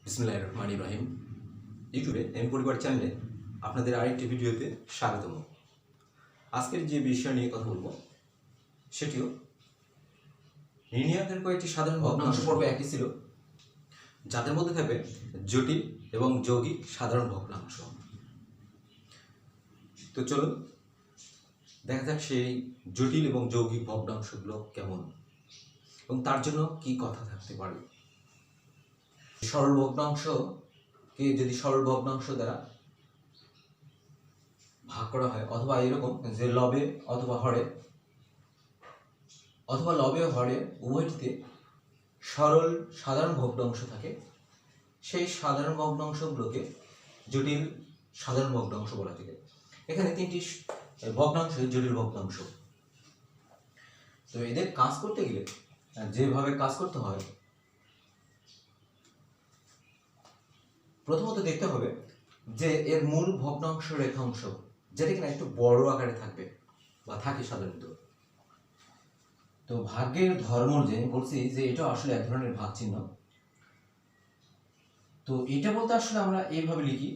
বিসমিল্লাহির রহমানির রহিম। ইউটিউবে এম পরিবার চ্যানেলে আপনাদের আরেকটি ভিডিওতে স্বাগতম। আজকের যে বিষয় নিয়ে কথা বলবো সেটিও নির্ণায়কের কয়েকটি সাধারণ ভগ্নাংশ পর্বে একই ছিল, যাদের মধ্যে থাকবে জটিল এবং যৌগিক সাধারণ ভগ্নাংশ। তো চলুন দেখা যাক সেই জটিল এবং যৌগিক ভগ্নাংশগুলো কেমন এবং তার জন্য কি কথা থাকতে পারে। সরল ভগ্নাংশকে যদি সরল ভগ্নাংশ দ্বারা ভাগ করা হয়, অথবা এরকম যে লবে অথবা হরে অথবা লবে ও হরে উভয়টিতে সরল সাধারণ ভগ্নাংশ থাকে, সেই সাধারণ ভগ্নাংশগুলোকে জটিল সাধারণ ভগ্নাংশ বলা থাকে। এখানে তিনটি ভগ্নাংশ জটিল ভগ্নাংশ। তো এদের কাজ করতে গেলে যেভাবে কাজ করতে হয়, প্রথমত দেখতে হবে যে এর মূল ভগ্নাংশ রেখাংশ যেটা কিনা একটু বড় আকারে থাকবে বা থাকে সাধারণত। তো ভাগের ধর্ম যে বলছি যে এটা আসলে এক ধরনের ভাগ চিহ্ন। তো এটা বলতে আসলে আমরা এইভাবে লিখি,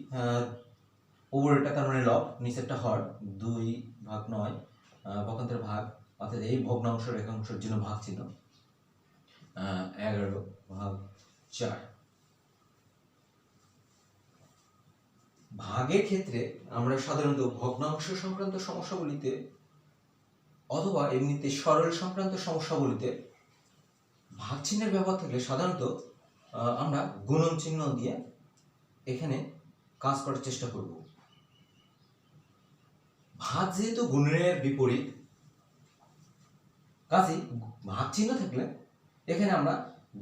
উপরেরটা তার মানে লব, নিচেরটা হর, 2/9 পক্ষান্তরে ভাগ, অর্থাৎ এই ভগ্নাংশ রেখাংশের জন্য ভাগ চিহ্ন 11/4। ভাগের ক্ষেত্রে আমরা সাধারণত ভগ্নাংশ সংক্রান্ত সমস্যাগুলিতে অথবা এমনিতে সরল সংক্রান্ত সমস্যাগুলিতে ভাগ চিহ্নের ব্যবহার থাকলে সাধারণত আমরা গুণন চিহ্ন দিয়ে এখানে কাজ করার চেষ্টা করব। ভাগ যেহেতু গুণনের বিপরীত, কাজেই ভাগ চিহ্ন থাকলে এখানে আমরা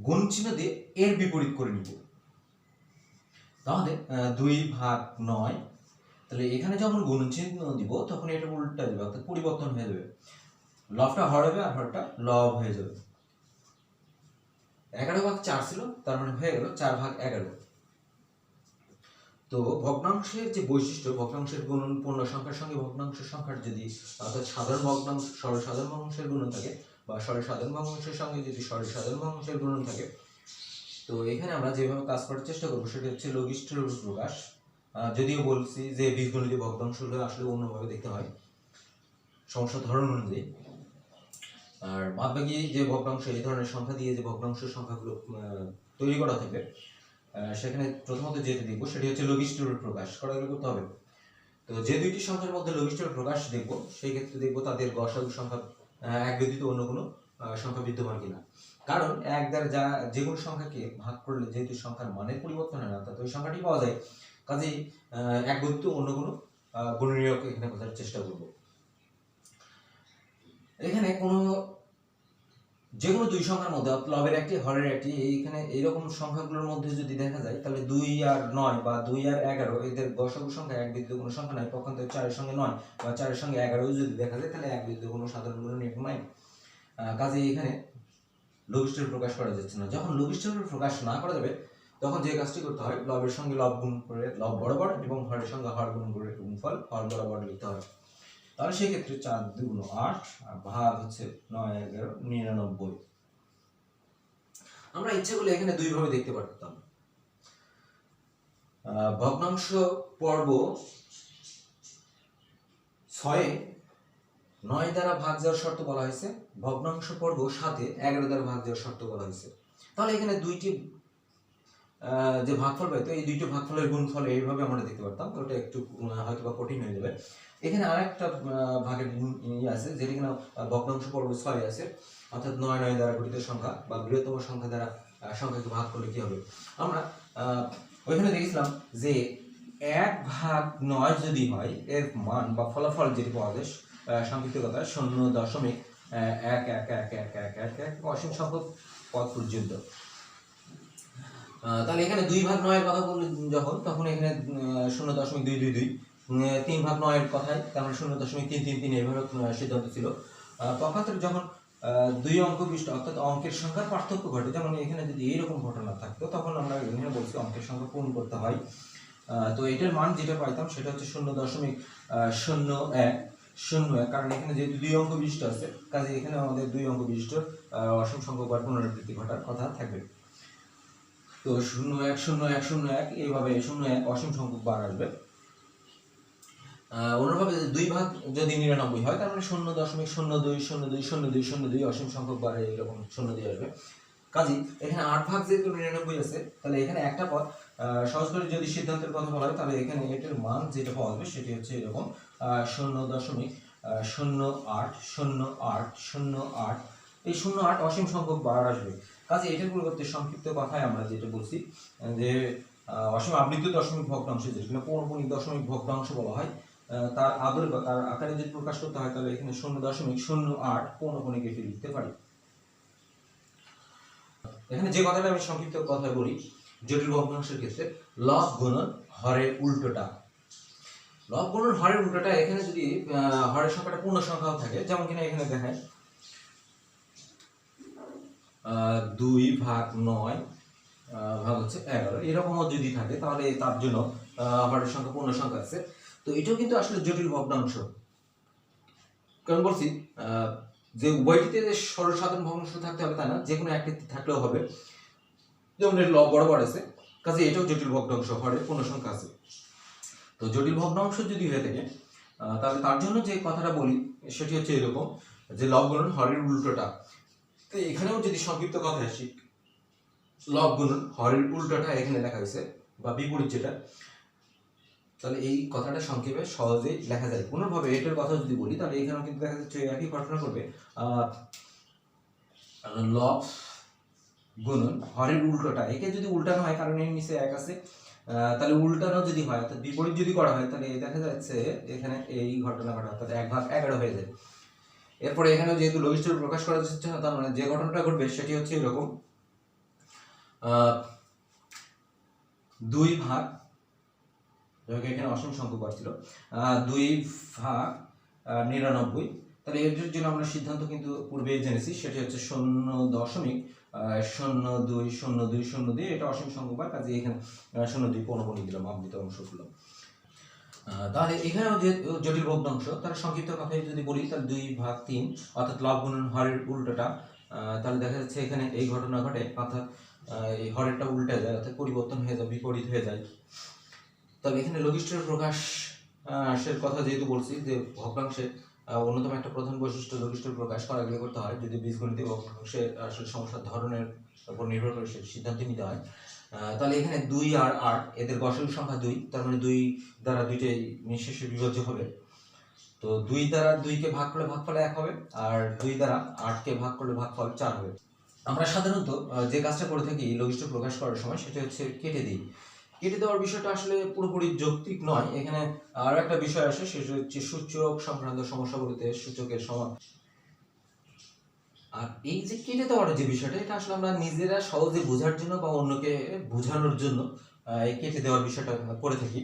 গুণ চিহ্ন দিয়ে এর বিপরীত করে নিব। তাহলে 2/9, তাহলে এখানে যখন গুণ চিহ্ন দিব তখন এটা উল্টা যাবে, অর্থাৎ পরিবর্তন হয়ে যাবে। লবটা হর হবে আর হরটা লব হয়ে যাবে। 11/4 ছিল, তার মানে হয়ে গেল 4/11। তো ভগ্নাংশের যে বৈশিষ্ট্য, ভগ্নাংশের গুণন পূর্ণ সংখ্যার সঙ্গে ভগ্নাংশের সংখ্যার যদি অর্থাৎ সাধারণ ভগ্নাংশ সরল সাধারণ ভগ্নাংশের গুণন থাকে, বা সরল সাধারণ ভগ্নাংশের সঙ্গে যদি সরল সাধারণ ভগ্নাংশের গুণন থাকে, তো এখানে আমরা যেভাবে কাজ করার চেষ্টা করবো সেটা হচ্ছে লঘিষ্ঠের প্রকাশ। যদিও বলছি যে বীজগণিত ভগ্নাংশগুলো আসলে অন্যভাবে দেখতে হয় সমস্যা ধরন অনুযায়ী। আর বাদবাকি যে ভগ্নাংশ, এই ধরনের সংখ্যা দিয়ে যে ভগ্নাংশ সংখ্যাগুলো তৈরি করা থাকবে, সেখানে প্রথমত যেটা দেখবো সেটি হচ্ছে লঘিষ্ঠের প্রকাশ করা করতে হবে। তো যে দুইটি সংখ্যার মধ্যে লঘিষ্ঠের প্রকাশ দেখবো, সেই ক্ষেত্রে দেখবো তাদের গসাগু সংখ্যা এক ব্যতীত অন্য কোনো সংখ্যা বিদ্যমান কিনা। কারণ এক দ্বারা যে কোনো সংখ্যাকে ভাগ করলে যেহেতু সংখ্যার মানের পরিবর্তন হয় না, অর্থাৎ ওই সংখ্যাটি পাওয়া যায়, কাজেই এক ব্যতীত অন্য কোনো গুণনীয়ক এখানে বোঝার চেষ্টা করব। এখানে কোনো যে কোনো দুই সংখ্যার মধ্যে, লবের একটি হরের একটি, এইখানে এইরকম সংখ্যাগুলোর মধ্যে যদি দেখা যায়, তাহলে 2 আর 9 বা 2 আর 11 এদের গসাগু সংখ্যা এক ব্যতীত কোনো সংখ্যা নাই। পক্ষান্তরে 4 এর সঙ্গে 9 বা 4 এর সঙ্গে 11 যদি দেখা যায়, তাহলে এক ব্যতীত কোনো সাধারণ গুণনীয়ক নাই। কাজে এখানে লঘিষ্ঠের প্রকাশ করা যাচ্ছে না। যখন লঘিষ্ঠের প্রকাশ না করা যাবে, তখন যে কাজটি করতে হয়, লবের সঙ্গে লব গুণ করে লব বরাবর এবং হরের সঙ্গে হর গুণ করে গুণফল হর বরাবর লিখতে হয়। তাহলে সেই ক্ষেত্রে 4 2 8 আর ভাগ হচ্ছে 9 11 99। আমরা ইচ্ছে করলে এখানে দুই ভাবে দেখতে পারতাম। ভগ্নাংশ পর্ব 6 9 দ্বারা ভাগ যাওয়ার শর্ত বলা হয়েছে, ভগ্নাংশ পর্ব 7 11 দ্বারা ভাগ যাওয়ার শর্ত বলা হয়েছে। তাহলে এখানে দুইটি যে ভাগফল পাইতো, এই দুইটি ভাগফলের গুণফল এইভাবে আমরা দেখতে পারতাম। ওটা একটু হয়তো বা কঠিন হয়ে যাবে। এখানে আরেকটা ভাগের আছে, যেটা কিনা ভগ্নাংশ পর্ব 6 আছে, অর্থাৎ 9 9 দ্বারা গঠিত সংখ্যা বা বৃহত্তম সংখ্যা দ্বারা সংখ্যাকে ভাগ করলে কি হবে। আমরা ওইখানে দেখেছিলাম যে 1/9 যদি হয়, এর মান বা ফলাফল যেটি পাওয়া যায় সংক্ষিপ্ত কথা 0.1111111 অসীম সংখ্যক পদ পর্যন্ত। তাহলে এখানে 2/9 কথা বললে যখন, তখন এখানে 0.222, 3/9 এর কথায় তার মানে 0.333 এইভাবে সিদ্ধান্ত ছিল। পক্ষান্তরে যখন দুই অঙ্ক বিশিষ্ট অর্থাৎ অঙ্কের সংখ্যার পার্থক্য ঘটে, যেমন এখানে যদি এইরকম ঘটনা থাকতো, তখন আমরা এখানে বলছি অঙ্কের সংখ্যা পূরণ করতে হয়। তো এটার মান যেটা পাইতাম সেটা হচ্ছে 0.0101, কারণ এখানে যেহেতু দুই অঙ্ক বিশিষ্ট আছে, কাজে এখানে আমাদের দুই অঙ্ক বিশিষ্ট অসীম সংখ্যক পুনরাবৃত্তি ঘটার কথা থাকবে। তো 0 1 0 1 0 1 এইভাবে 0 1 অসীম সংখ্যক বার আসবে। অন্যভাবে দুই ভাগ যদি 99 হয় তার মানে 0.02 অসীম সংখ্যক বার এরকম 0 দিয়ে আসবে। কাজেই এখানে 8 ভাগ যেহেতু 99 আছে, তাহলে এখানে একটা পদ সহজ করে যদি সিদ্ধান্তের কথা বলা হয় তাহলে এখানে এটার মান যেটা পাওয়া যাবে সেটি হচ্ছে এরকম 0.080808। এই 08 অসীম সংখ্যক বার আসবে। কাজে এটার পরিবর্তে সংক্ষিপ্ত কথায় আমরা যেটা বলছি যে অসীম আবৃত দশমিক ভগ্নাংশ, যেটা পৌনঃপুনিক দশমিক ভগ্নাংশ বলা হয়, তার আদরে বা তার আকারে যদি প্রকাশ করতে হয় তাহলে এখানে 0.08 পৌনঃপুনিকে লিখতে পারি। এখানে যে কথাটা আমি সংক্ষিপ্ত কথায় বলি, জটিল ভগ্নাংশের ক্ষেত্রে লব গুণন হরের উল্টোটা। লব গুণন হরের উল্টোটা, এখানে যদি হরের সংখ্যাটা পূর্ণ সংখ্যাও থাকে, যেমন কিনা এখানে দেখায় 2 ভাগ 9 ভাগ হচ্ছে 11, এরকমও যদি থাকে তাহলে তার জন্য হরের সংখ্যা পূর্ণ সংখ্যা আছে। তো এটাও কিন্তু আসলে জটিল ভগ্নাংশ। কারণ বলছি যে উভয়টিতে সরলসাধারণ ভগ্নাংশ থাকতে হবে তা না, যে কোনো একটি থাকলেও হবে। যেমন এর লব বরাবর আছে, কাজে এটাও জটিল ভগ্নাংশ, হরের পূর্ণ সংখ্যা আছে। তো জটিল ভগ্নাংশ যদি হয়ে থাকে তাহলে তার জন্য যে কথাটা বলি সেটি হচ্ছে এরকম যে লব গুণন হরের উল্টোটা। তো এখানেও যদি সংক্ষিপ্ত কথা আসি, লব গুণন হরের উল্টোটা এখানে লেখা হয়েছে বা বিপরীত যেটা, তাহলে এই কথাটা সংক্ষেপে সহজেই লেখা যায়। কোনোভাবে এটার কথা যদি বলি তাহলে এখানেও কিন্তু দেখা যাচ্ছে একই ঘটনা করবে। লব গুণন হরের উল্টোটা, একে যদি উল্টানো হয় কারণ এর নিচে 1 আছে, তাহলে উল্টানো যদি হয় অর্থাৎ বিপরীত যদি করা হয় তাহলে দেখা যাচ্ছে এখানে এই ঘটনা ঘটা অর্থাৎ 1 ভাগ 11 হয়ে যায়। এরপরে এখানে যেহেতু লঘিষ্ঠ প্রকাশ করা যাচ্ছে না, তার মানে যে ঘটনাটা ঘটবে সেটি হচ্ছে এরকম 2 ভাগ, এখানে অসীম সংখ্যক ছিল 2 ভাগ 99। তাহলে এর জন্য আমরা সিদ্ধান্ত কিন্তু পূর্বেই জেনেছি, সেটি হচ্ছে 0.020202, এটা অসীম সংখ্যক বার, কাজে এখানে 02 পৌনঃপুনিক দিলাম, আবৃত অংশ করলাম। তাহলে এখানেও যে জটিল ভগ্নাংশ, তার সংক্ষিপ্ত কথায় যদি বলি তাহলে 2 ভাগ 3 অর্থাৎ লব গুণন হরের উল্টোটা। তাহলে দেখা যাচ্ছে এখানে এই ঘটনা ঘটে, অর্থাৎ এই হরেরটা উল্টে যায়, অর্থাৎ পরিবর্তন হয়ে যায়, বিপরীত হয়ে যায়। তবে এখানে লঘিষ্ঠের প্রকাশের কথা যেহেতু বলছি, যে ভগ্নাংশের অন্যতম একটা প্রধান বৈশিষ্ট্য লঘিষ্ঠের প্রকাশ করা গেলে করতে হয় যদি বীজগণিত ভগ্নাংশের আসলে সমস্যার ধরনের উপর নির্ভর করে সে সিদ্ধান্ত নিতে হয়। তাহলে এখানে 2 আর 8 এদের গসাগু সংখ্যা 2, তার মানে 2 দ্বারা দুইটাই নিঃশেষে বিভাজ্য হবে। তো 2 দ্বারা 2 কে ভাগ করলে ভাগফল 1 হবে, আর 2 দ্বারা 8 কে ভাগ করলে ভাগফল 4 হবে। আমরা সাধারণত যে কাজটা করে থাকি লঘিষ্ঠ প্রকাশ করার সময় সেটা হচ্ছে কেটে দিই। কেটে দেওয়ার বিষয়টা আসলে পুরোপুরি যৌক্তিক নয়, এখানে আরো একটা বিষয় আসে, সেটা হচ্ছে সূচক সংক্রান্ত সমস্যাগুলোতে সূচকের সমান। আর এই যে কেটে দেওয়ার যে বিষয়টা, এটা আসলে আমরা নিজেরা সহজে বোঝার জন্য বা অন্যকে বোঝানোর জন্য এই কেটে দেওয়ার বিষয়টা করে থাকি,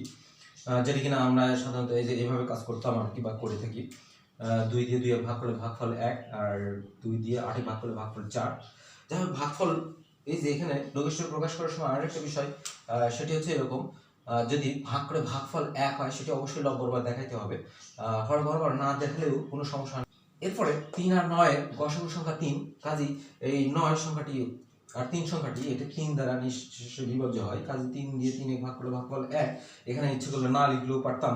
যেটা কিনা আমরা সাধারণত এই যে এইভাবে কাজ করতাম আর কি, বা করে থাকি। 2 দিয়ে 2 ভাগ করলে ভাগফল 1, আর 2 দিয়ে 8 ভাগ করলে ভাগফল 4। যাই হোক, ভাগফল এই যে এখানে লঘিষ্ঠ প্রকাশ করার সময় আরেকটা বিষয়, সেটি হচ্ছে এরকম, যদি ভাগ করে ভাগফল 1 হয় সেটি অবশ্যই লব বরাবর দেখাইতে হবে, হর বরাবর না দেখালেও কোনো সমস্যা নেই। এরপরে 3 আর 9 এর গসাগু সংখ্যা 3, কাজেই এই 9 সংখ্যাটি আর 3 সংখ্যাটি এটা 3 দ্বারা নিঃশেষে বিভাজ্য হয়, কাজে 3 দিয়ে 3 ভাগ করলে ভাগফল 1। এখানে ইচ্ছে করলে না লিখলেও পারতাম।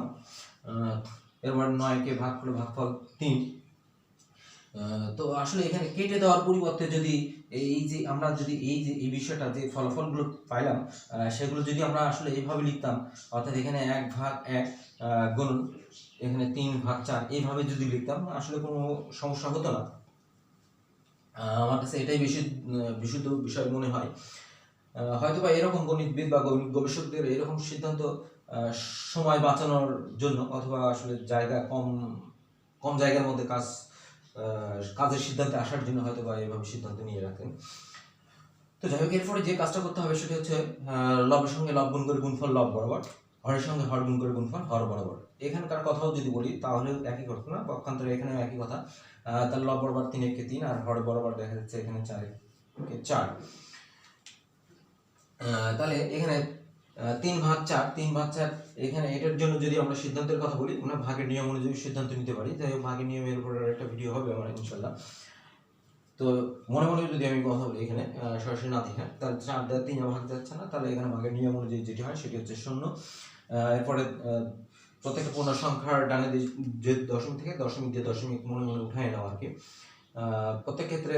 এরপর 9 কে ভাগ করলে ভাগফল 3। তো আসলে এখানে কেটে দেওয়ার পরিবর্তে যদি এই যে আমরা যদি এই যে এই বিষয়টা যে ফলাফলগুলো পাইলাম সেগুলো যদি আমরা আসলে এইভাবে লিখতাম, অর্থাৎ এখানে 1 ভাগ 1 গুণন এখানে 3 ভাগ 4, এইভাবে যদি লিখতাম আসলে কোনো সমস্যা হতো না। আমার কাছে এটাই বেশি বিশুদ্ধ বিষয় মনে হয়। হয়তোবা এরকম গণিতবিদ বা গবেষকদের এরকম সিদ্ধান্ত সময় বাঁচানোর জন্য, অথবা আসলে জায়গা কম জায়গার মধ্যে কাজের সিদ্ধান্তে আসার জন্য হয়তোবা এইভাবে সিদ্ধান্ত নিয়ে রাখেন। তো যাই হোক, এরপরে যে কাজটা করতে হবে সেটা হচ্ছে লবের সঙ্গে লব গুণ করে গুণফল লব বরাবর, হরের সঙ্গে হর গুণ করে গুণফল হর বরাবর। এখানকার কথাও যদি বলি তাহলে একই ঘটনা, পক্ষান্তরে এখানেও একই কথা। তাহলে লব বরাবর 3 একে 3, আর হর বরাবর দেখা যাচ্ছে এখানে 4 একে 4। তাহলে এখানে 3 ভাগ 4 এখানে এটার জন্য যদি আমরা সিদ্ধান্তের কথা বলি, আমরা ভাগের নিয়ম অনুযায়ী সিদ্ধান্ত নিতে পারি। যাই হোক, ভাগের নিয়মের উপর একটা ভিডিও হবে আমার ইনশাল্লাহ। তো মনে মনে যদি আমি কথা বলি এখানে সরাসরি না দেখেন, তাহলে 4 দ্বারা 3 ভাগ যাচ্ছে না, তাহলে এখানে ভাগের নিয়ম অনুযায়ী যেটি হয় সেটি হচ্ছে 0। এরপরে প্রত্যেকটা পূর্ণ সংখ্যার ডানে যে দশমিক থেকে দশমিক যে দশমিক মনে মনে উঠায় নাও আর কি। প্রত্যেক ক্ষেত্রে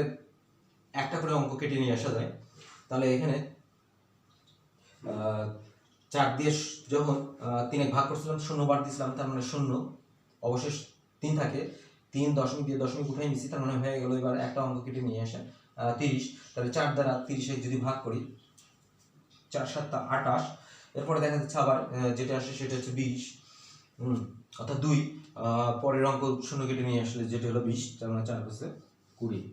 একটা করে অঙ্ক কেটে নিয়ে আসা যায়। তাহলে এখানে 4 দিয়ে যখন 3 ভাগ করছিলাম 0 বার দিয়েছিলাম, তার মানে 0 অবশেষ 3 থাকে, 3 দশমিক দিয়ে দশমিক উঠাই নিচ্ছি, তার মানে হয়ে গেল এবার একটা অঙ্ক কেটে নিয়ে আসে 30। তাহলে 4 দ্বারা 30 যদি ভাগ করি 4 7 28। এরপরে দেখা যাচ্ছে আবার যেটা আসে সেটা হচ্ছে 20, অর্থাৎ 2 পরের অঙ্ক 0 কেটে নিয়ে আসলে যেটা হলো 20, তার মানে 4 হচ্ছে 20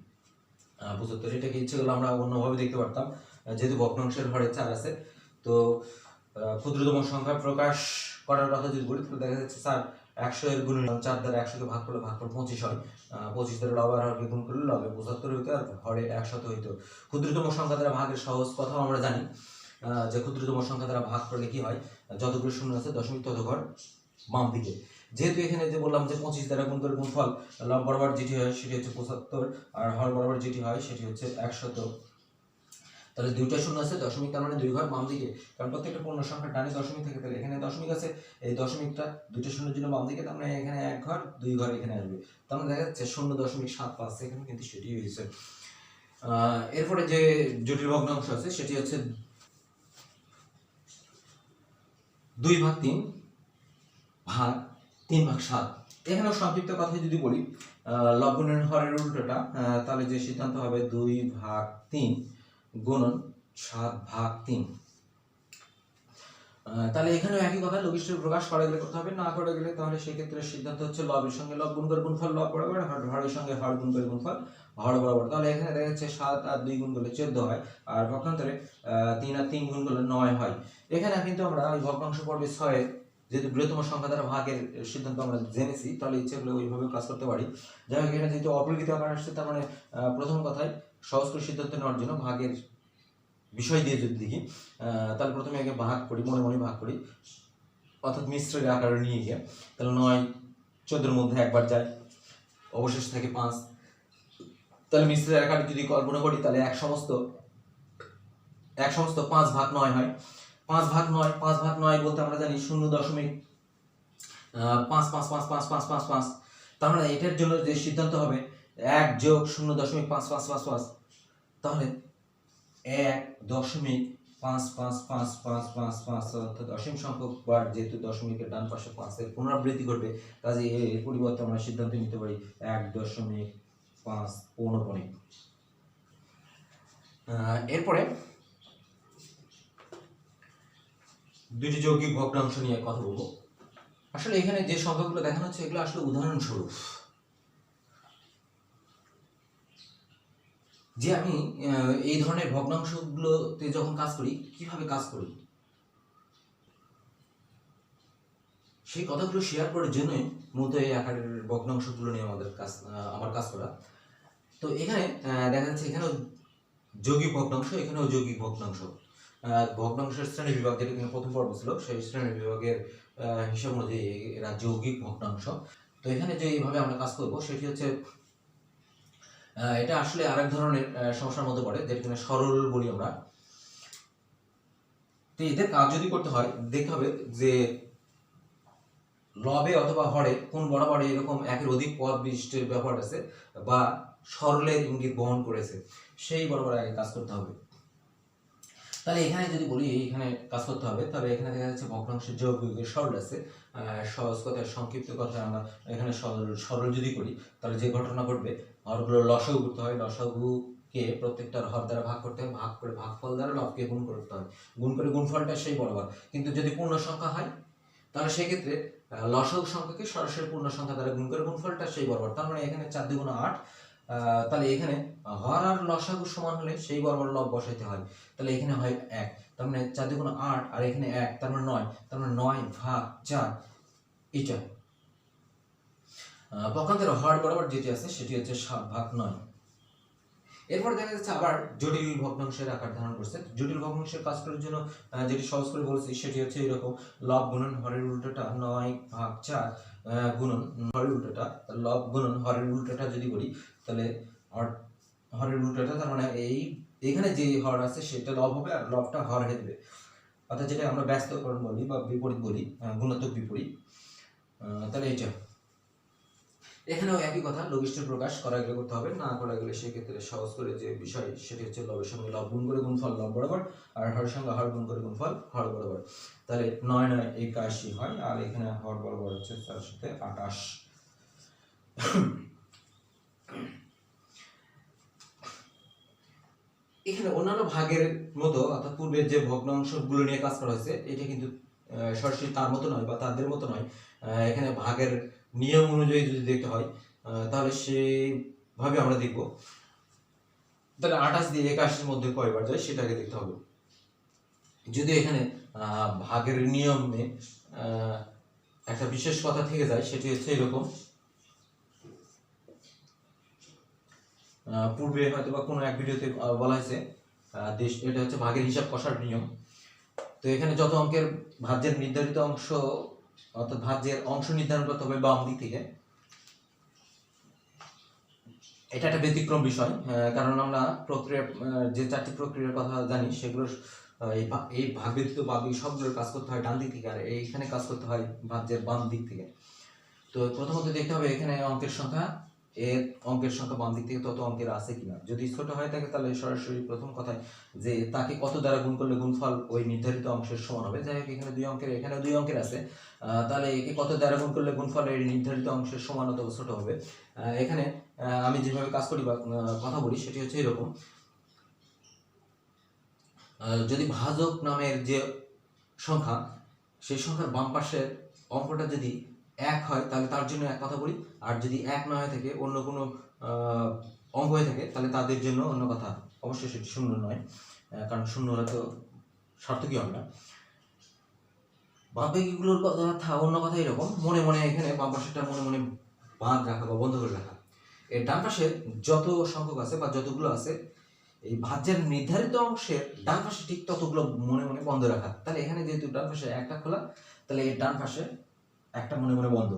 75। এটাকে ইচ্ছে করলে আমরা অন্যভাবে দেখতে পারতাম, যেহেতু ভগ্নাংশের ঘরে 4 আছে। তো ক্ষুদ্রতম সংখ্যা প্রকাশ করার কথা যদি বলি তাহলে দেখা যাচ্ছে 4 100 এর গুণ 4 দ্বারা 100 কে ভাগ করলে 25 হয়, 25 দ্বারা লব আর হরকে গুণ করলে লবে 75 হইতো, আর হরে 100 হইতো। ক্ষুদ্রতম সংখ্যা দ্বারা ভাগের সহজ কথাও আমরা জানি, যে ক্ষুদ্রতম সংখ্যা দ্বারা ভাগ করলে কি হয়, যতগুলো শূন্য আছে দশমিক তত ঘর বাম দিকে। যেহেতু এখানে যে বললাম যে 25 দ্বারা গুণ করে গুণফল লব বরাবর যেটি হয় সেটি হচ্ছে 75, আর হর বরাবর যেটি হয় সেটি হচ্ছে 100। তাহলে দুইটা শূন্য আছে দশমিক, তার মানে 2 ঘর বাম দিকে, কারণ প্রত্যেকটা পূর্ণ সংখ্যার ডানে দশমিক থাকে। তাহলে এখানে দশমিক আছে, এই দশমিকটা দুইটা শূন্যের জন্য বাম দিকে, তার মানে এখানে 1 ঘর 2 ঘর এখানে আসবে, তার মানে দেখা যাচ্ছে 0.75 এখানে কিন্তু সেটি হয়েছে। এরপরে যে জটিল ভগ্নাংশ আছে সেটি হচ্ছে 2/3 ভাগ 3/7। এখানেও সংক্ষিপ্ত কথায় যদি বলি লব গুণন হরের উল্টোটা, তাহলে যে সিদ্ধান্ত হবে 2/3 গুণন 7/3। তাহলে এখানেও একই কথা, লঘিষ্ঠ প্রকাশ করা গেলে করতে হবে, না করে গেলে তাহলে সেই ক্ষেত্রে সিদ্ধান্ত হচ্ছে লবের সঙ্গে লব গুণ করে গুণফল লব বরাবর, হরের সঙ্গে হর গুণ করে গুণফল হর বরাবর। তাহলে এখানে দেখা যাচ্ছে 7 আর 2 গুণ করলে 14 হয়, আর পক্ষান্তরে 3 আর 3 গুণ করলে 9 হয়। এখানে কিন্তু আমরা ওই ভগ্নাংশ পর্বে 6 যেহেতু বৃহত্তম সংখ্যা দ্বারা ভাগের সিদ্ধান্ত আমরা জেনেছি, তাহলে ইচ্ছে করলে ওইভাবে কাজ করতে পারি। যাই হোক, এখানে যেহেতু অপরিকৃত আকার আসছে, তার মানে প্রথম কথায় সহজ করে সিদ্ধান্ত নেওয়ার জন্য ভাগের বিষয় দিয়ে যদি দেখি, তাহলে প্রথমে আগে ভাগ করি, মনে মনে ভাগ করি, অর্থাৎ মিশ্রের আকারে নিয়ে গিয়ে। তাহলে 9 14-এর মধ্যে একবার যায়, অবশেষ থাকে 5। তাহলে মিশ্রের আকারে যদি কল্পনা করি তাহলে এক সমস্ত 5/9 হয়। 5/9 বলতে আমরা জানি 0.5555555। তার মানে এটার জন্য যে সিদ্ধান্ত হবে 1 যোগ 0.5555, তাহলে 1.555555, অর্থাৎ অসীম সংখ্যক বার, যেহেতু দশমিকের ডান পাশে 5 এর পুনরাবৃত্তি ঘটবে, কাজে এর পরিবর্তে আমরা সিদ্ধান্ত নিতে পারি 1.5 এরপরে দুটি যৌগিক ভগ্নাংশ নিয়ে কথা বলবো। আসলে এখানে যে সংখ্যাগুলো দেখানো হচ্ছে এগুলো আসলে উদাহরণস্বরূপ, যে আমি এই ধরনের ভগ্নাংশগুলোতে যখন কাজ করি কিভাবে কাজ করি সেই কথাগুলো শেয়ার করার জন্যই মূলত এই আকারের ভগ্নাংশগুলো নিয়ে আমার কাজ করা। তো এখানে দেখা যাচ্ছে এখানেও যৌগিক ভগ্নাংশ, এখানেও যৌগিক ভগ্নাংশ। ভগ্নাংশের শ্রেণী বিভাগ, যেটা কিন্তু প্রথম পর্ব ছিল, সেই শ্রেণী বিভাগের হিসাব অনুযায়ী এরা যৌগিক ভগ্নাংশ। তো এখানে যে এইভাবে আমরা কাজ করব সেটি হচ্ছে, এটা আসলে আরেক ধরনের সমস্যার মধ্যে পড়ে, যেটা কিনা সরল বলি আমরা। তো এদের কাজ যদি করতে হয় দেখতে হবে যে লবে অথবা হরে কোন বরাবর এরকম একের অধিক পদ বিশিষ্টের ব্যাপার আছে বা সরলের ইঙ্গিত বহন করেছে, সেই বরাবর আগে কাজ করতে হবে। তাহলে এখানে যদি বলি এখানে কাজ করতে হবে, তাহলে এখানে দেখা যাচ্ছে ভগ্নাংশের যৌগিকের সরল আছে। সহজ কথায় সংক্ষিপ্ত কথায় আমরা এখানে সরল যদি করি তাহলে যে ঘটনা ঘটবে, হরগুলো লসাগু করতে হয়, লসাগুকে প্রত্যেকটার হর দ্বারা ভাগ করতে হয়, ভাগ করে ভাগফল দ্বারা লবকে গুণ করতে হয়, গুণ করে গুণফলটা সেই বরাবর। কিন্তু যদি পূর্ণ সংখ্যা হয় তাহলে সেক্ষেত্রে লসাগু সংখ্যাকে সরাসরি পূর্ণ সংখ্যা দ্বারা গুণ করে গুণফলটা সেই বরাবর। তার মানে এখানে 4 2 8, তাহলে এখানে হর আর লসাগু সমান হলে সেই বরাবর লব বসাইতে হয়, তাহলে এখানে হয় 1, তার মানে 4 2 8 আর এখানে 1, তার মানে 9, তার মানে 9/4 এটা। পক্ষান্তরে হর বরাবর যেটি আছে সেটি হচ্ছে 7/9। এরপর দেখা যাচ্ছে আবার জটিল ভগ্নাংশের আকার ধারণ করছে। জটিল ভগ্নাংশের কাজ করার জন্য যেটি সহজ করে বলছি সেটি হচ্ছে এরকম, লব গুণন হরের উল্টোটা 9/4 গুণন হরের উল্টোটা, লব গুণন হরের উল্টোটা যদি করি তাহলে হরের রুট এটা, তার মানে এইখানে যে হর আছে সেটা লব হবে আর লবটা হর হয়ে দেবে, অর্থাৎ যেটা আমরা ব্যস্তকরণ বলি বা বিপরীত বলি, গুণাত্মক বিপরীত। তাহলে এটা এখানেও একই কথা, লঘিষ্ঠ প্রকাশ করা গেলে করতে হবে, না করা গেলে সেক্ষেত্রে সহজ করে যে বিষয় সেটি হচ্ছে লবের সঙ্গে লব গুণ করে গুণফল লব বরাবর, আর হরের সঙ্গে হর গুণ করে গুণফল হর বরাবর। তাহলে 9 9 81 হয়, আর এখানে হর বরাবর হচ্ছে তার সাথে 28। এখানে অন্যান্য ভাগের মতো অর্থাৎ পূর্বের যে ভগ্নাংশগুলো নিয়ে কাজ করা হয়েছে এটা কিন্তু সরাসরি তার মতো নয় বা তাদের মতো নয়। এখানে ভাগের নিয়ম অনুযায়ী যদি দেখতে হয় তাহলে সেভাবে আমরা দেখব। তাহলে 28 দিয়ে 81 মধ্যে কয়বার যায় সেটাকে দেখতে হবে। যদি এখানে ভাগের নিয়মে একটা বিশেষ কথা থেকে যায় সেটি হচ্ছে এরকম, পূর্বে হয়তো বা কোনো এক ভিডিওতে বলা হয়েছে এটা হচ্ছে ভাগের হিসাব কষার নিয়ম। তো এখানে যত অঙ্কের ভাজ্যের নির্ধারিত অংশ অর্থাৎ ভাজ্যের অংশ নির্ধারণ করতে হবে বাম দিক থেকে। এটা একটা ব্যতিক্রম বিষয়, কারণ আমরা প্রক্রিয়া যে 4টি প্রক্রিয়ার কথা জানি সেগুলোর এই ভাগ ব্যতীত বাকি সবগুলোর কাজ করতে হয় ডান দিক থেকে, আর এইখানে কাজ করতে হয় ভাজ্যের বাম দিক থেকে। তো প্রথমত দেখতে হবে এখানে অঙ্কের সংখ্যা বাম দিক থেকে তত অঙ্কের আছে কিনা। যদি ছোট হয়ে থাকে তাহলে সরাসরি প্রথম কথায় যে তাকে কত দ্বারা গুণ করলে গুণফল ওই নির্ধারিত অংশের সমান হবে। যাই হোক এখানে 2 অঙ্কের, এখানে 2 অঙ্কের আছে, তাহলে একে কত দ্বারা গুণ করলে গুণফল এই নির্ধারিত অংশের সমান অথবা ছোট হবে। এখানে আমি যেভাবে কাজ করি বা কথা বলি সেটি হচ্ছে এরকম, যদি ভাজক নামের যে সংখ্যা সেই সংখ্যার বাম পাশের অঙ্কটা যদি 1 হয় তাহলে তার জন্য এক কথা বলি, আর যদি 1 না হয়ে থাকে অন্য কোনো অঙ্ক হয়ে থাকে তাহলে তাদের জন্য অন্য কথা। অবশ্যই সেটি শূন্য নয়, কারণ শূন্য হলে তো সার্থকই হবে না। বাকি-গুলোর কথা অন্য কথা এরকম, মনে মনে এখানে বাম পাশেটা মনে মনে বাঁধ রাখা বা বন্ধ করে রাখা। এর ডান পাশে যত সংখ্যক আছে বা যতগুলো আছে এই ভাজ্যের নির্ধারিত অংশের ডান পাশে ঠিক ততগুলো মনে মনে বন্ধ রাখা। তাহলে এখানে যেহেতু ডান পাশে একটা খোলা, তাহলে এর ডান পাশে একটা মনে মনে বন্ধ।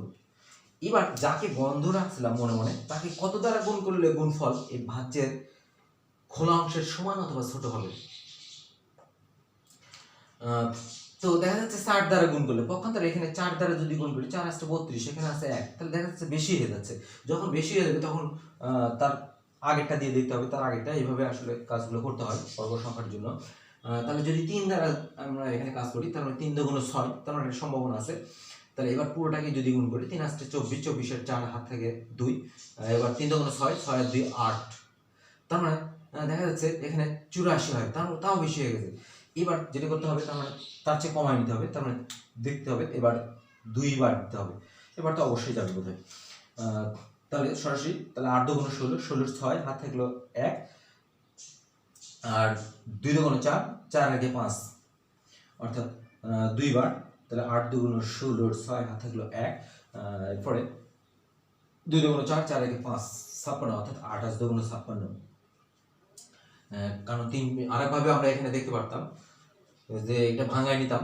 এবার যাকে বন্ধ রাখছিলাম মনে মনে তাকে কত দ্বারা গুণ করলে গুণফল এই ভাজ্যের খোলা অংশের সমান অথবা ছোট হবে। তো দেখা যাচ্ছে 4 দ্বারা গুণ করলে, পক্ষান্তরে এখানে 4 দ্বারা যদি গুণ করি 4 আসছে 32, এখানে আছে 1, তাহলে দেখা যাচ্ছে বেশি হয়ে যাচ্ছে। যখন বেশি হয়ে যাবে তখন তার আগেরটা দিয়ে দেখতে হবে, তার আগেরটা। এইভাবে আসলে কাজগুলো করতে হয় বর্গ সংখ্যার জন্য। তাহলে যদি 3 দ্বারা আমরা এখানে কাজ করি তার মানে 3 × 6, তার মানে সম্ভাবনা আছে। তাহলে এবার পুরোটাকে যদি গুণ করি 3 আসছে 24, 24-এর 4 হাত থেকে 2, এবার 3 × 6, 6 আর 2 8, তার মানে দেখা যাচ্ছে এখানে 84 হয়, তাও বেশি হয়ে গেছে। এবার যেটা করতে হবে তার মানে তার চেয়ে কমায় নিতে হবে, তার মানে দেখতে হবে এবার 2 বার দিতে হবে। এবার তো অবশ্যই যাবে বোধহয়। তাহলে সরাসরি তাহলে 8 × 16, 16-এর 6 হাত থাকলো 1, আর 2 × 4, 4 আগে 5, অর্থাৎ 2 বার। তাহলে 8 × 16-এর 6 হাত থাকলো 1, এরপরে 2 × 4, 4 আগে 5, 56, অর্থাৎ 28 × 56। কারণ 3 আরেকভাবে আমরা এখানে দেখতে পারতাম যে এটা ভাঙায় নিতাম,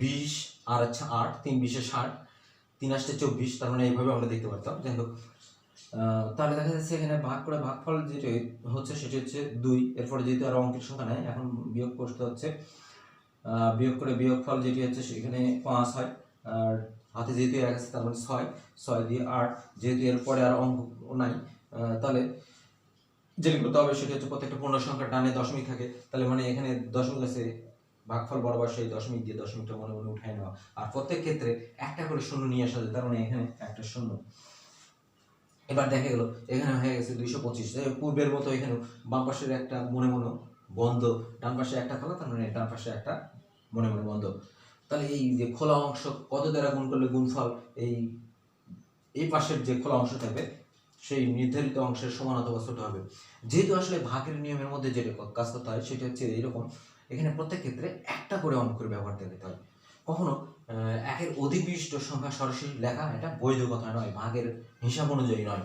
20 আর আচ্ছা 8, 3 20-এ 60, 3 আসছে 24, তার মানে এইভাবে আমরা দেখতে পারতাম। যাই হোক, তাহলে দেখা যাচ্ছে এখানে ভাগ করে ভাগফল যেটা হচ্ছে সেটি হচ্ছে 2। এরপরে যেহেতু আর অঙ্কের সংখ্যা নাই এখন বিয়োগ করতে হচ্ছে, বিয়োগ করে বিয়োগফল যেটি হচ্ছে সেখানে 5 হয়, আর হাতে যেহেতু 1 আছে তার মানে 6, 6 দিয়ে 8, যেহেতু এরপরে আর অঙ্ক নাই তাহলে যেটা করতে হবে সেটা হচ্ছে প্রত্যেকটা পূর্ণ সংখ্যার ডানে দশমিক থাকে, তাহলে মানে এখানে দশমিক আছে, ভাগফল বরাবর সেই দশমিক দিয়ে দশমিকটা মনে মনে উঠায় নেওয়া, আর প্রত্যেক ক্ষেত্রে একটা করে শূন্য নিয়ে আসা যায়, তার মানে এখানে একটা শূন্য। এবার দেখা গেল এখানে হয়ে গেছে 225। পূর্বের মতো এখানে বাম পাশের একটা মনে মনে বন্ধ, ডান পাশে একটা খোলা, তার মানে ডান পাশে একটা মনে মনে বন্ধ। তাহলে এই যে খোলা অংশ কত দ্বারা গুণ করলে গুণফল এই পাশের যে খোলা অংশ থাকবে সেই নির্ধারিত অংশের সমান অথবা ছোট হবে। যেহেতু আসলে ভাগের নিয়মের মধ্যে যেটা কাজ করতে হয় সেটা হচ্ছে এরকম, এখানে প্রত্যেক ক্ষেত্রে একটা করে অঙ্কের ব্যবহার দেখতে হয়। কখনো একের অধিক বিশিষ্ট সংখ্যা সরাসরি লেখা এটা বৈধ কথা নয়, ভাগের হিসাব অনুযায়ী নয়।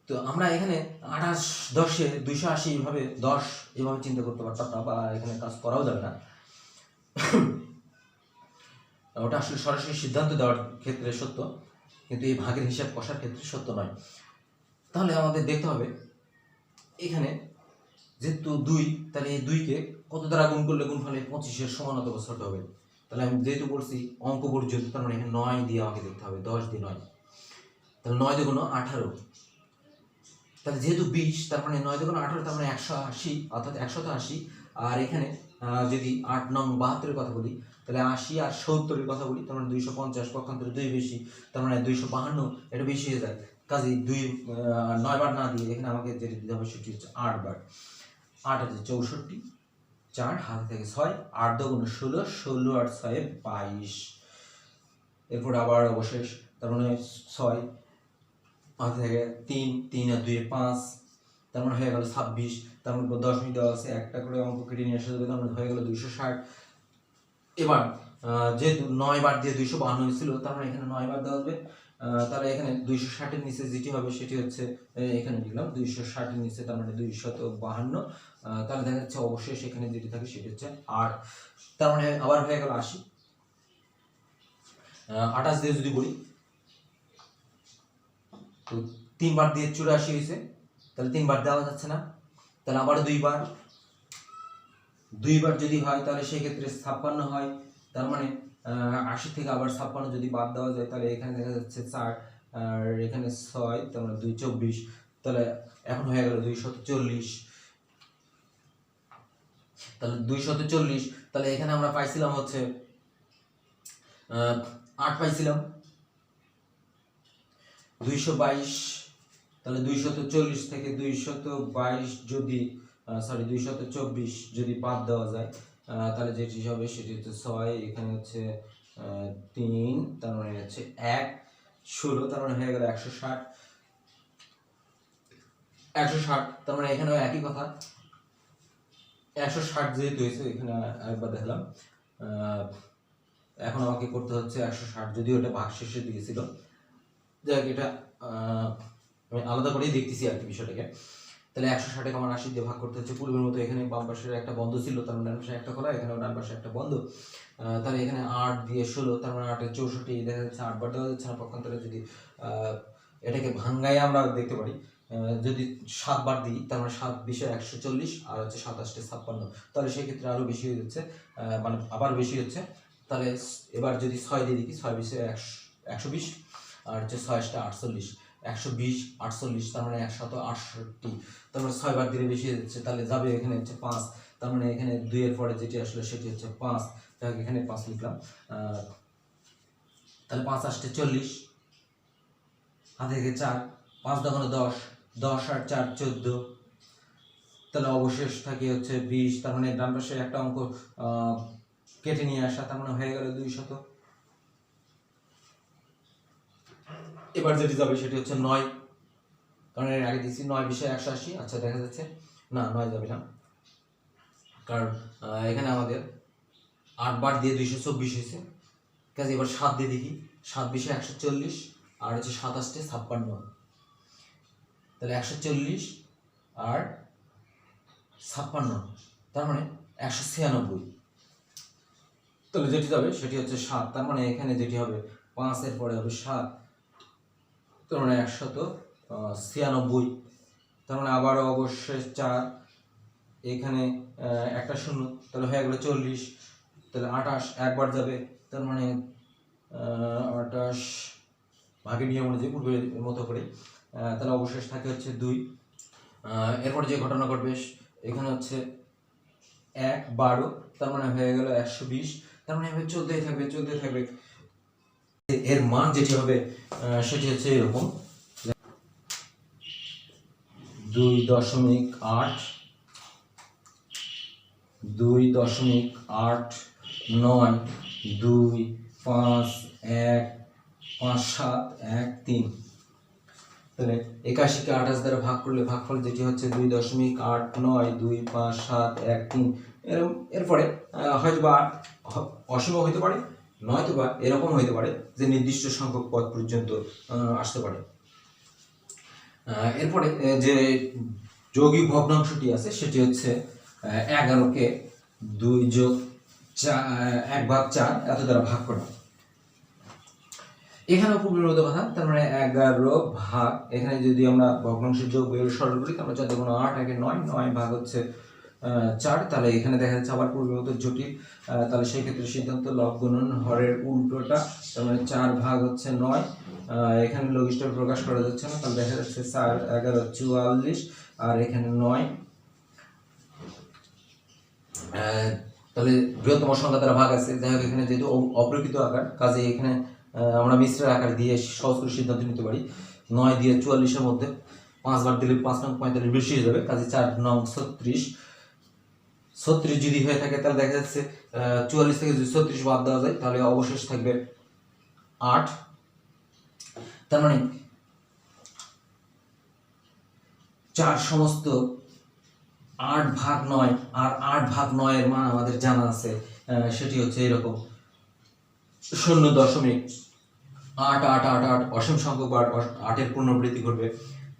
তো আমরা এখানে 28 10-এ 280 এইভাবে 10 এইভাবে চিন্তা করতে পারতাম না, বা এখানে কাজ করাও যাবে না। ওটা আসলে সরাসরি সিদ্ধান্ত দেওয়ার ক্ষেত্রে সত্য, কিন্তু এই ভাগের হিসাব কষার ক্ষেত্রে সত্য নয়। তাহলে আমাদের দেখতে হবে এখানে যেহেতু 2, তাহলে এই 2কে কত দ্বারা গুণ করলে গুণফলে 25-এর সমান অথবা ছোট হবে। তাহলে আমি যেহেতু বলছি অঙ্ক পর্যন্ত, তার মানে এখানে 9 দিয়ে আমাকে দেখতে হবে, 10 দিয়ে 9, তাহলে 9 দুগুণ 18। তাহলে যেহেতু 20, তার মানে 9 দুগুণ 18, তার মানে 180, অর্থাৎ 180। আর এখানে যদি 8 নং 72-এর কথা বলি, তাহলে 80 আর 70-এর কথা বলি, তার মানে 250, পক্ষান্তরে 2 বেশি, তার মানে 252, এটা বেশি হয়ে যায়। কাজেই 9 বার না দিয়ে এখানে আমাকে যেটা দিতে হবে সেটি হচ্ছে 8 বার। 8 আছে 64, 4 হাতে থেকে 6, 8 দুগুণ 16, 16 আর 6 22। এরপর আবার অবশেষ, তার মানে 6 হাতে থেকে 3, 3 আর 2 5, তার মানে হয়ে গেল 26। তার মানে 10 মিনিট দেওয়া আছে, একটা করে অঙ্ক কেটে নিয়ে আসা যাবে, তার মানে হয়ে গেল 260। এবার যেহেতু 9 বার দিয়ে 252 হয়েছিল, তার মানে এখানে 9 বার দেওয়া হবে। তাহলে এখানে 260-এর নিচে যেটি হবে সেটি হচ্ছে, এখানে লিখলাম 260-এর নিচে, তার মানে 252। তাহলে দেখা যাচ্ছে অবশ্যই সেখানে যেটি থাকে সেটি হচ্ছে 8, তার মানে আবার হয়ে গেল 80। 28 দিয়ে যদি বলি, তো 3 বার দিয়ে 84 হয়েছে, তাহলে 3 বার দেওয়া যাচ্ছে না, তাহলে আবার 2 বার যদি হয় তাহলে সেই ক্ষেত্রে 56 হয়। তার মানে 80 থেকে আবার 56 যদি বাদ দেওয়া যায়, তাহলে এখানে দেখা যাচ্ছে 4 আর এখানে 6, তার মানে 2 24। তাহলে এখন হয়ে গেল 240। তাহলে 240, তাহলে এখানে আমরা পাইছিলাম হচ্ছে 8 পাইছিলাম, 222। তাহলে 240 থেকে 222 যদি 224 যদি বাদ দেওয়া যায়, তাহলে যেটি হবে সেটি হচ্ছে 6, এখানে হচ্ছে 3, তার মানে হচ্ছে 1 16, তার মানে হয়ে গেল 160। তার মানে এখানেও একই কথা, 160 যেহেতু হয়েছে, এখানে একবার দেখলাম। এখন আমাকে করতে হচ্ছে 160, যদিও এটা ভাগশেষে দিয়েছিল, যাক এটা আমি আলাদা করেই দেখতেছি আর কি বিষয়টাকে। তাহলে 160-কে আমার 80 দিয়ে ভাগ করতে হচ্ছে, পূর্বের মতো এখানে বাম পাশে একটা বন্ধ ছিল, তার মানে ডান পাশে একটা খোলা, এখানেও ডান পাশে একটা বন্ধ। তাহলে এখানে 8 দিয়ে 16, তার মানে 8 এ 64, দেখা যাচ্ছে 8 বার দেওয়া যাচ্ছে না। পক্ষান্তরে যদি এটাকে ভাঙ্গায় আমরা দেখতে পারি, যদি 7 বার দিই, তার মানে 7 20 140, আর হচ্ছে 27 56, তাহলে সেই ক্ষেত্রে আরো বেশি হয়ে যাচ্ছে, মানে আবার বেশি হচ্ছে। তাহলে এবার যদি 6 দিয়ে দিই, 6 20 120, আর হচ্ছে 6 48, 120 48, তার মানে 168, তার মানে 6 বার দিলে বেশি হয়ে যাচ্ছে, তাহলে যাবে এখানে হচ্ছে 5, তার মানে এখানে 2 এর পরে যেটি আসলে সেটি হচ্ছে 5, তাহলে এখানে 5 লিখলাম। তাহলে 5 আসতে 40, হাতে থেকে 4, 5 দোকানে 10, 10 আর 4 14, তাহলে অবশেষ থাকে হচ্ছে 20, তার মানে ডান পাশে একটা অঙ্ক কেটে নিয়ে আসা, তার মানে হয়ে গেল 200। এবার যেটি যাবে সেটি হচ্ছে 9, কারণ এর আগে দিচ্ছি 9 20 180। আচ্ছা, দেখা যাচ্ছে না 9 যাবে না, কারণ এখানে আমাদের 8 বার দিয়ে 224 হয়েছে। কাজে এবার 7 দিয়ে দেখি, 7 20 140, আর হচ্ছে 27 56, তাহলে 140 আর 56, তার মানে 196। তাহলে যেটি যাবে সেটি হচ্ছে 7, তার মানে এখানে যেটি হবে 5 এর পরে হবে 7, তার মানে 196। তার মানে আবারও অবশ্যই 4, এখানে একটা শূন্য, তাহলে হয়ে গেল 40। তাহলে 28 একবার যাবে, তার মানে 28 ভাগের নিয়ম অনুযায়ী পূর্বের মতো করে, তাহলে অবশেষ থাকে হচ্ছে 2। এরপর যে ঘটনা ঘটবে, এখানে হচ্ছে 1 12, তার মানে হয়ে গেল 120, তার মানে এভাবে চলতেই থাকবে। এর মান যেটি হবে সেটি হচ্ছে এরকম 2.8, 2.8, 9, 2, 5, 1, 5, 7, 1, 3। তাহলে 81-কে 28 দ্বারা ভাগ করলে ভাগফল যেটি হচ্ছে 2.89, 2, 5, 7, 1, 3। এরপরে হয়তো বা অসীম হইতে পারে, নয়তো বা এরকম হইতে পারে যে নির্দিষ্ট সংখ্যক পদ পর্যন্ত আসতে পারে। এরপরে যে যৌগিক ভগ্নাংশটি আছে সেটি হচ্ছে 11-কে 2 + 1/4 এত দ্বারা ভাগ করা। এখানে পূর্বের মতো কথা, তার মানে 11 ভাগ, এখানে যদি আমরা ভগ্নাংশের যোগ বিয়োগ সরল করি তাহলে 4 × 8 = 9, 9 ভাগ হচ্ছে 4, তাহলে এখানে দেখা যাচ্ছে আবার পূর্বের মতো জটিল। তাহলে সেই ক্ষেত্রে সিদ্ধান্ত লব গুণন হরের উল্টোটা, তার মানে 4 ভাগ হচ্ছে 9, এখানে লঘিষ্ঠ প্রকাশ করা যাচ্ছে না, তাহলে দেখা যাচ্ছে 4 11 44, আর এখানে 9, তাহলে বৃহত্তম সংখ্যা দ্বারা ভাগ আছে। যাই হোক, এখানে যেহেতু অপ্রকৃত আকার, কাজে এখানে আমরা মিশ্রের আকার দিয়ে সহজ করে সিদ্ধান্ত নিতে পারি। 9 দিয়ে 44-এর মধ্যে 5 বার দিলে 5 নং 45 বেশি হয়ে যাবে, কাজে 4 নং 36। 36 যদি হয়ে থাকে তাহলে দেখা যাচ্ছে 44 থেকে যদি 36 বাদ দেওয়া যায় তাহলে অবশেষ থাকবে 8। তার মানে 4 সমস্ত 8 ভাগ 9, আর 8 ভাগ 9 এর মান আমাদের জানা আছে, সেটি হচ্ছে এরকম 0.88888, অসীম সংখ্যক বার 8-এর পুনরাবৃত্তি ঘটবে।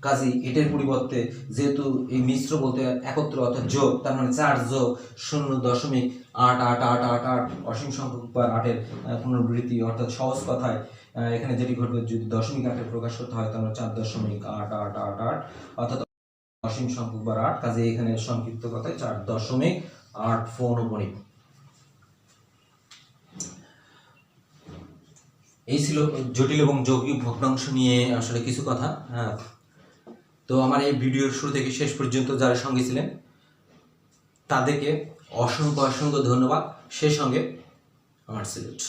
কাজেই এটার পরিবর্তে যেহেতু এই মিশ্র বলতে একত্র অর্থাৎ যোগ, তার মানে 4 যোগ 0.88888 অসীম সংখ্যক বার 8-এর পুনরাবৃত্তি, অর্থাৎ সহজ কথায় এখানে যেটি ঘটবে, যদি দশমিক আকারে প্রকাশ করতে হয় তাহলে 4.8888, অর্থাৎ অসীম সংখ্যক বার 8। কাজে এখানে সংক্ষিপ্ত কথায় 4.8 এই ছিল জটিল এবং যৌগিক ভগ্নাংশ নিয়ে আসলে কিছু কথা। তো আমার এই ভিডিওর শুরু থেকে শেষ পর্যন্ত যারা সঙ্গে ছিলেন তাদেরকে অসংখ্য অসংখ্য ধন্যবাদ, সেই সঙ্গে আমার স্যালুট।